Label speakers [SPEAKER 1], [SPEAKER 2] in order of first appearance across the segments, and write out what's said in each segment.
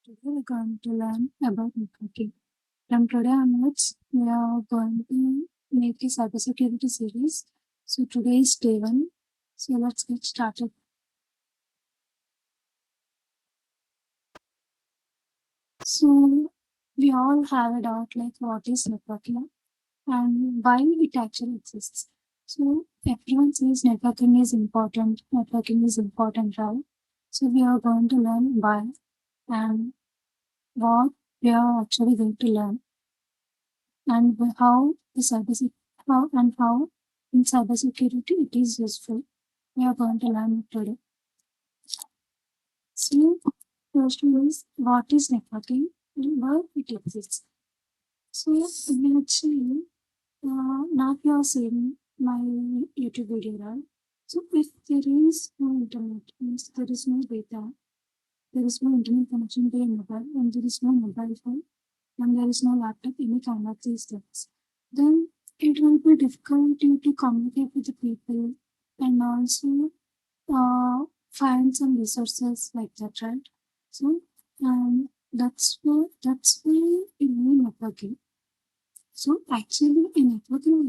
[SPEAKER 1] Today we're going to learn about networking. From today onwards, we are going to make a cybersecurity series. So today is day one. So let's get started. So we all have a doubt like what is networking and why it actually exists. So everyone says networking is important, right? So we are going to learn why and what we are actually going to learn and how how in cybersecurity it is useful. We are going to learn it today. So first one is what is networking and why it exists. So imagine now you are seeing my YouTube video, right? So if there is no internet, means there is no data, there is no internet connection to your mobile, and there is no mobile phone, and there is no laptop, any kind of these things, then it will be difficult to communicate with the people and also find some resources like that, right? So that's where we need networking. So actually, a, a networking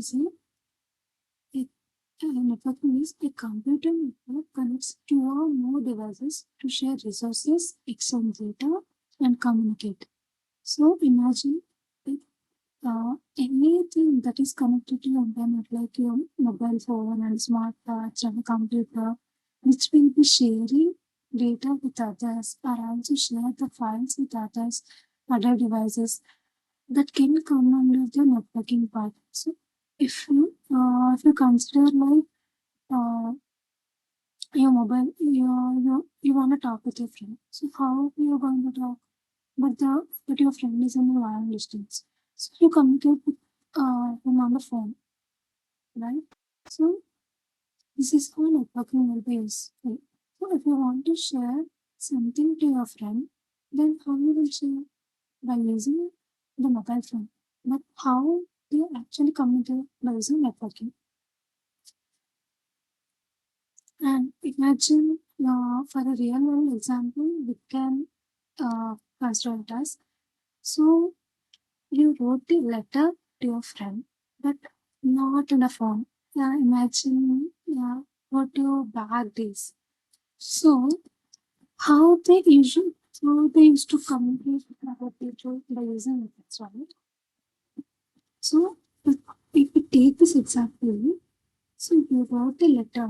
[SPEAKER 1] is a computer network connects two or more devices to share resources, exchange data, and communicate. So imagine anything that is connected to your internet, like your mobile phone and smart watch and computer, which will be sharing data with others or also share the files with others, other devices that can come under the networking part. So if you consider like uh, your mobile, you want to talk with your friend. So how you are going to talk? But your friend is in a long distance. So you communicate with him on the phone, right? So this is how networking will be useful. So if you want to share something to your friend, then how you will share? By using the mobile phone. But how do you actually communicate by using networking? And imagine for a real world example, we can consider it as so you wrote the letter to your friend, but not in a phone. Yeah, imagine what your bag is. So how they used to communicate with other people by using methods, right? So if we take this example, so you wrote a letter.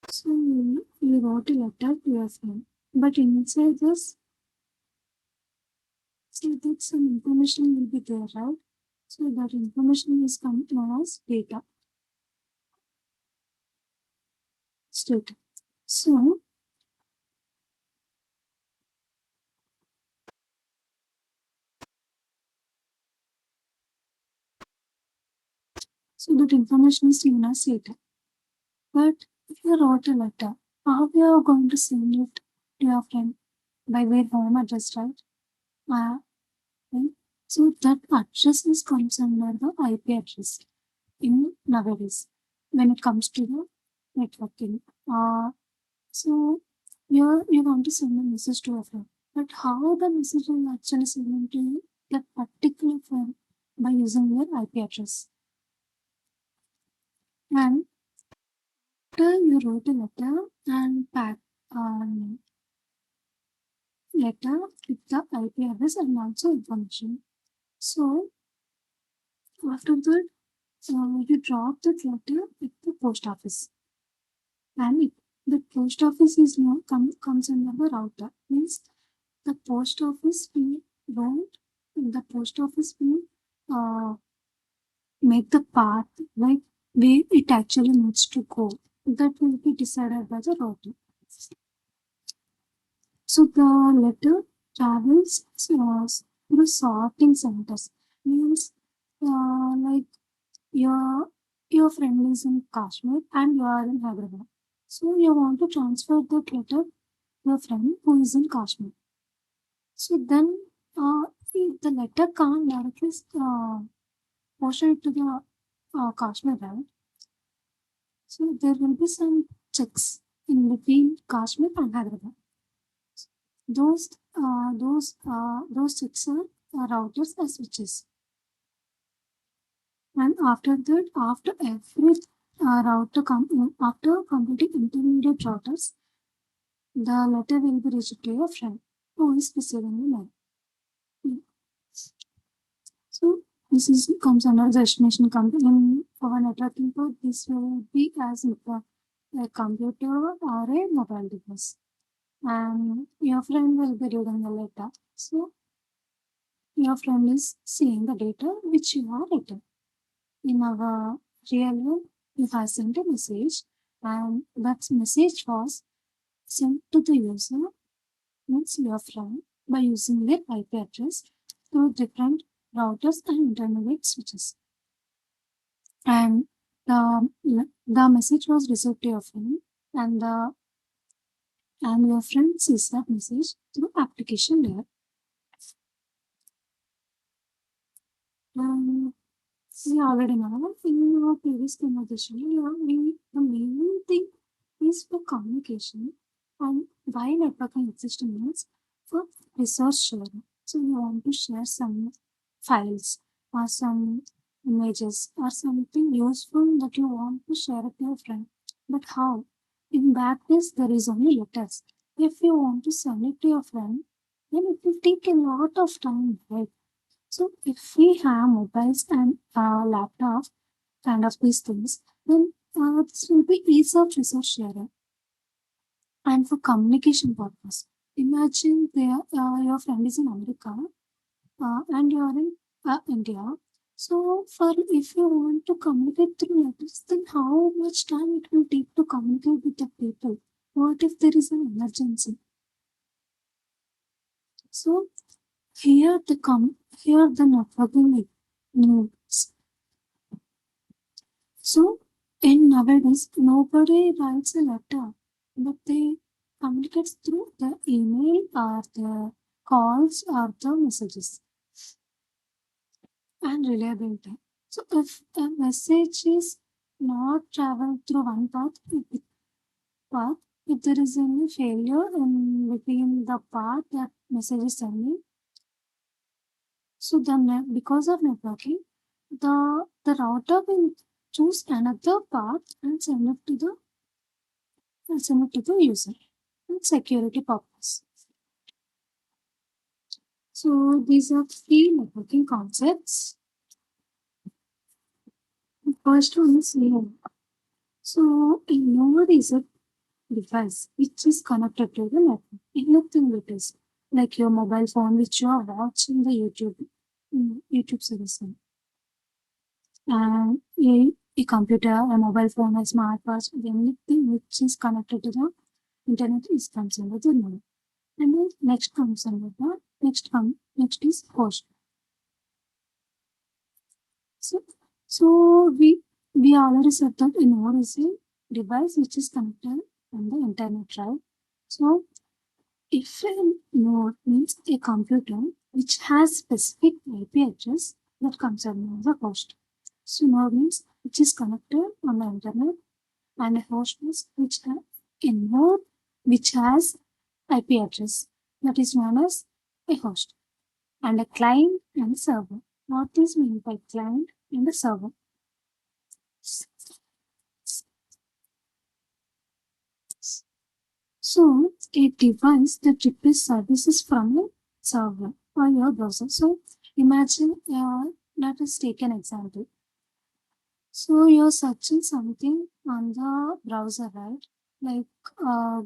[SPEAKER 1] So you wrote a letter to your friend, but inside this, so that some information will be there, right? So that information is known as data. State. So, so that information is known as data. But if you wrote a letter, how you are going to send it to your friend by their home address, right? Right? So that address is comes under the IP address in nowadays when it comes to the networking. So you want to send a message to a friend, but how the message is actually sent to that particular friend by using your IP address. And after you wrote a letter and pack letter with the IP address and also information. So after that, you drop that letter at the post office, and the post office is now comes under the router. Means the post office will won't the post office will uh, make the path like where it actually needs to go. That will be decided by the router. So the letter travels through sorting centers. Means like your your friend is in Kashmir and you are in Hyderabad. So you want to transfer that letter to your friend who is in Kashmir. So then if the letter can't directly portion it to the Kashmir, right? So there will be some checks in between Kashmir and Hyderabad. Those checks are routers and switches. And after that, after every after completing intermediate routers, the letter will be reached to your friend who is receiving the mail. So this is comes under the destination in for networking code. This will be as a computer or a mobile device, and your friend will be reading the letter. So your friend is seeing the data which you are written. In our real world, you have sent a message, and that message was sent to the user, means your friend, by using their IP address through different routers and intermediate switches. And the message was received to your friend, and your friend sees that message through application layer. Um, we already know in our previous conversation, the main thing is for communication, and why networking exists means for resource sharing. So you want to share some files or some images or something useful that you want to share with your friend. But how? In that case, there is only letters. If you want to send it to your friend, then it will take a lot of time, right? So if we have mobiles and laptops, kind of these things, then this will be ease of resource sharing. And for communication purpose, imagine your friend is in America and you are in India. So for if you want to communicate through letters, then how much time it will take to communicate with the people? What if there is an emergency? So here the networking needs. So in nowadays, nobody writes a letter, but they communicate through the email or the calls or the messages and reliability. So if a message is not traveled through one path, if there is any failure in between the path that message is sending, so because of networking, the router will choose another path and send it to the user and security purpose. So these are three networking concepts. The first one is node. So a node is a device which is connected to the network. Anything it is, like your mobile phone which you are watching the YouTube series on. And a computer, a mobile phone, a smartwatch, anything which is connected to the internet is comes under the node. And then next comes under the next is host. So, so we already said that a node is a device which is connected on the internet, right? So if a node means a computer which has specific IP address, that comes under the host. So node means which is connected on the internet, and a host means which has a node which has IP address, that is known as a host. And a client and a server. What is meant by client and a server? So a device that requests services from a server or your browser. So imagine, let us take an example. So you're searching something on the browser, right? Like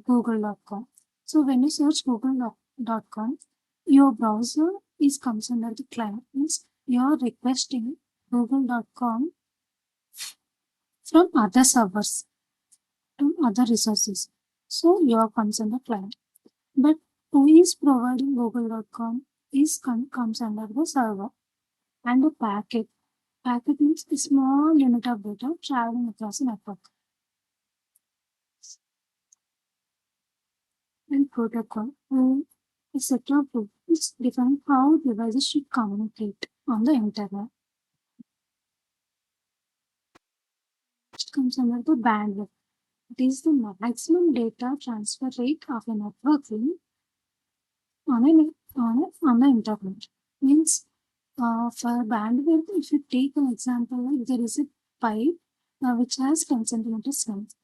[SPEAKER 1] google.com. So when you search google.com, your browser is comes under the client. Means you're requesting google.com from other servers to other resources. So your comes under client. But who is providing google.com comes under the server. And a packet. Packet means a small unit of data traveling across a network. And protocol, a set of rules define how devices should communicate on the internet. Next comes under the bandwidth. It is the maximum data transfer rate of a network link on the internet. Means for bandwidth, if you take an example, like there is a pipe which has 10 centimeters length.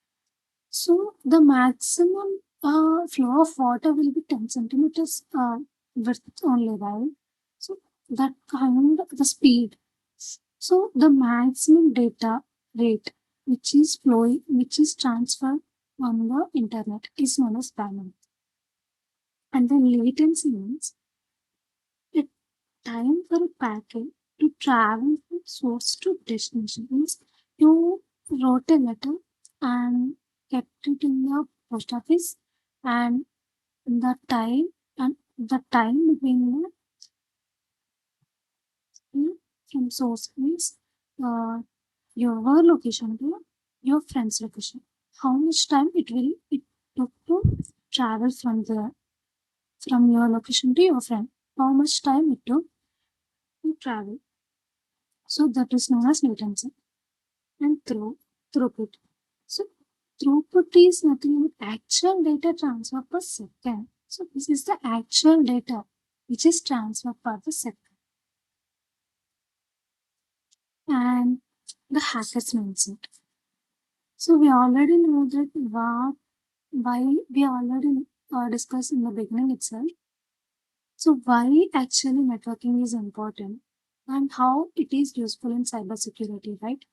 [SPEAKER 1] So the maximum flow of water will be 10 centimeters width only, right? So that kind of the speed. So the maximum data rate which is flowing, which is transferred on the internet is known as bandwidth. And then latency means the time for a packet to travel from source to destination. Means you wrote a letter and kept it in the post office, and the time between from source means uh, your location to your friend's location. How much time it took to travel from your location to your friend? How much time it took to travel? So that is known as latency. And throughput. So throughput is nothing but actual data transfer per second. So this is the actual data which is transferred per the second. And the hacker's mindset. So we already know that why we already discussed in the beginning itself. So why actually networking is important and how it is useful in cybersecurity, right?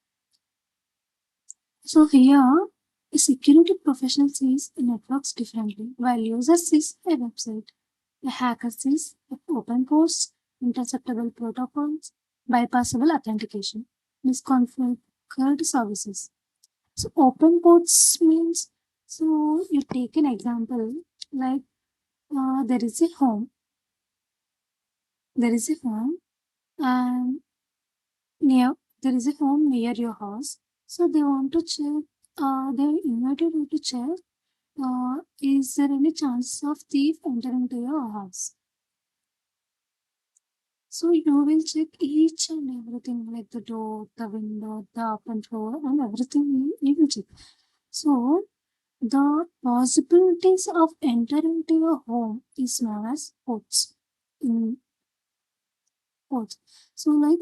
[SPEAKER 1] So here, a security professional sees networks differently, while user sees a website. A hacker sees open ports, interceptable protocols, bypassable authentication, misconfigured services. So open ports means, so you take an example like there is a home, there is a home, and near there is a home near your house. So they want to check. They invited you to check. Is there any chance of thief entering to your house? So you will check each and everything like the door, the window, the open floor, and everything you will check. So the possibilities of entering to your home is known as ports. In ports. So like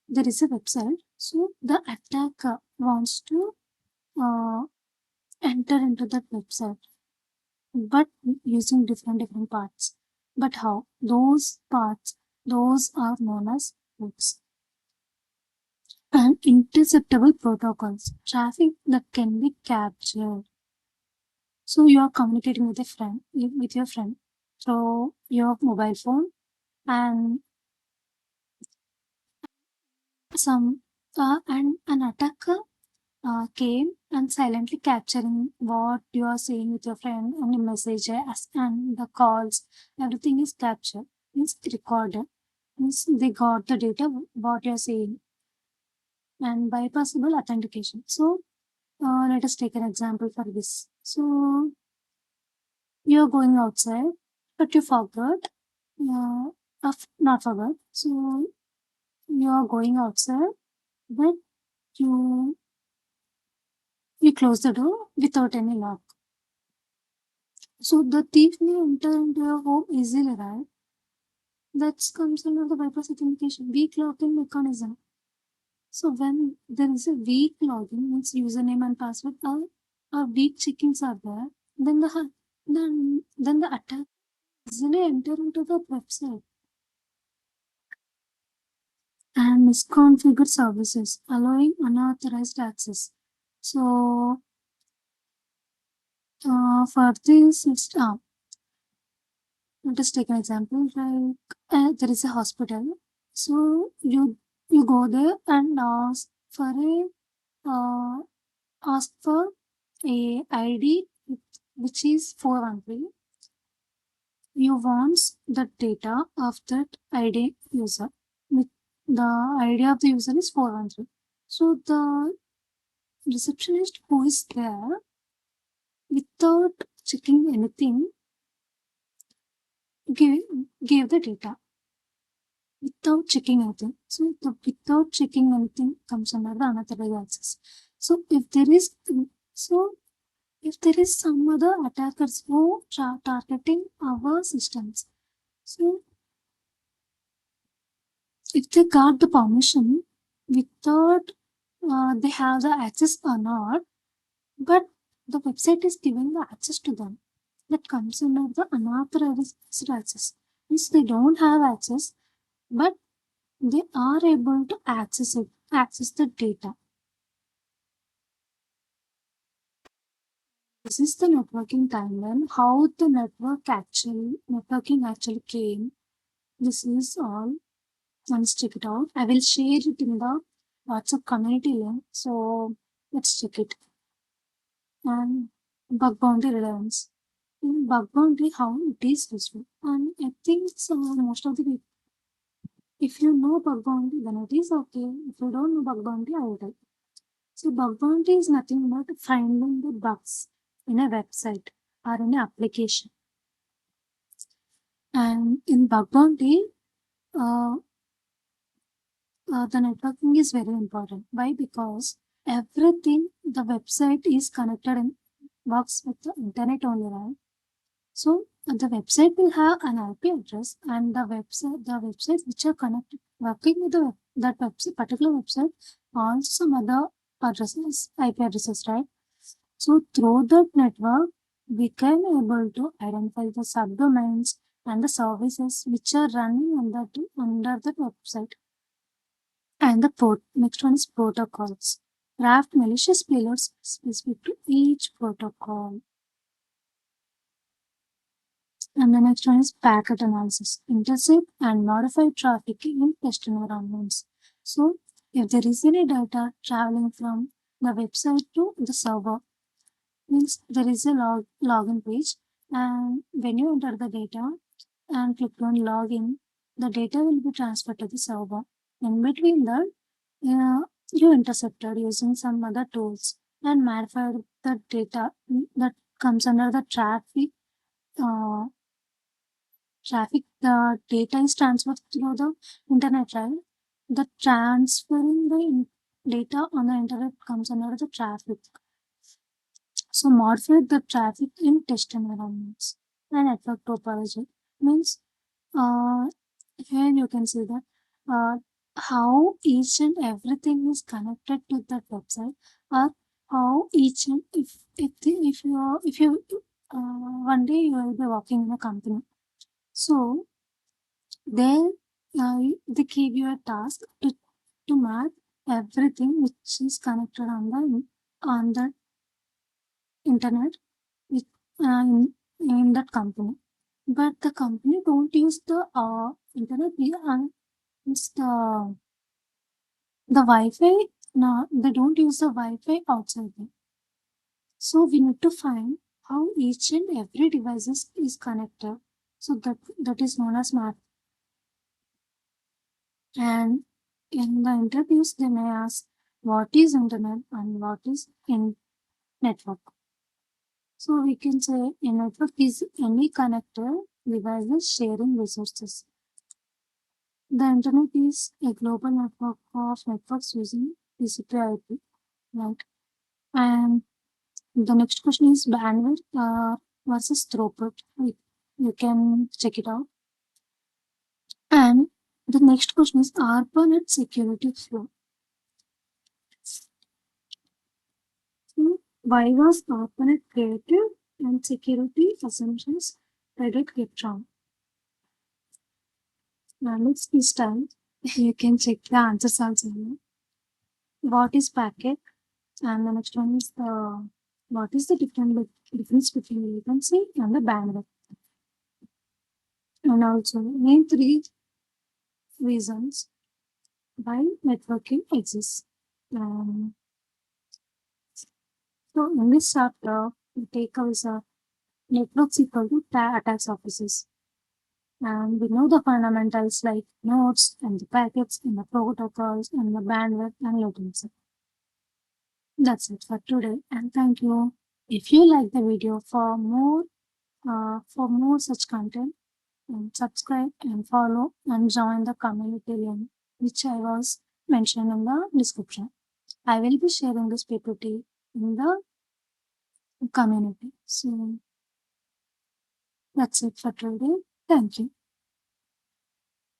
[SPEAKER 1] there is a website. So the attacker wants to uh, enter into that website, but using different parts. But how? Those parts, those are known as hooks. And interceptable protocols, traffic that can be captured. So you are communicating with your friend through your mobile phone, and some and an attacker came and silently capturing what you are saying with your friend and the messages and the calls. Everything is captured, means recorded, means they got the data what you are saying. And bypassable authentication. So let us take an example for this. So you are going outside, but you forgot. Not forgot. So you are going outside, but you you close the door without any lock. So the thief may enter into your home easily, right? That comes under the bypass authentication, weak login mechanism. So when there is a weak login, means username and password are weak checkings are there, then then the attack easily enter into the website. And misconfigured services, allowing unauthorized access. So for this, let us take an example. Like there is a hospital, so you go there and uh, ask for a ID which is 413. You want the data of that ID user. The ID of the user is 413. So the receptionist who is there, without checking anything, gave, gave the data without checking anything. So the without checking anything comes under the unauthorized access. So if there is so there is some other attackers who are targeting our systems. So if they got the permission without they have the access or not, but the website is giving the access to them, that comes under the unauthorized access. Means they don't have access, but they are able to access the data. This is the networking timeline, how the networking actually came. This is all. Let's check it out. I will share it in the WhatsApp community link. So let's check it. And bug bounty relevance. In bug bounty, how it is useful. And I think so most of the people, if you know bug bounty, then it is okay. If you don't know bug bounty, I will tell. So bug bounty is nothing but finding the bugs in a website or in an application. And in bug bounty, the networking is very important. Why? Because everything the website is connected and works with the internet only, right? So the website will have an IP address, and the websites which are connected working with that website, particular website, also some other addresses, IP addresses, right? So through that network, we can able to identify the subdomains and the services which are running under the website. And the next one is protocols. Craft malicious payloads specific to each protocol. And the next one is packet analysis. Intercept and modify traffic in test environments. So if there is any data traveling from the website to the server, means there is a login page, and when you enter the data and click on login, the data will be transferred to the server. In between that, you intercepted using some other tools and modified the data that comes under the uh, traffic. The data is transferred through the internet, right? The transferring the data on the internet comes under the traffic. So modify the traffic in test environments. And network topology means here you can see that how each and everything is connected to that website, or how each and if you one day you will be working in a company, so they they give you a task to map everything which is connected on the internet with, in that company. But the company don't use the internet. It's the Wi-Fi. No, they don't use the Wi-Fi outside them. So we need to find how each and every device is connected. So that is known as map. And in the interviews, they may ask what is internet and what is in network. So we can say a network is any connected devices sharing resources. The internet is a global network of networks using TCP/IP, right? And the next question is bandwidth versus throughput. You can check it out. And the next question is ARPANET security flow. Why was ARPANET created and security assumptions Reddit get wrong? Now let's this time. You can check the answers also. What is packet? And the next one is the what is the difference between latency and the bandwidth? And also name 3 reasons why networking exists. So in this chapter, the takeaways are networks equal to attack surfaces. And we know the fundamentals like nodes and the packets and the protocols and the bandwidth and latency. That's it for today, and thank you. If you like the video for more such content, and subscribe and follow and join the community link which I was mentioned in the description. I will be sharing this PPT in the community. So that's it for today. Thank you.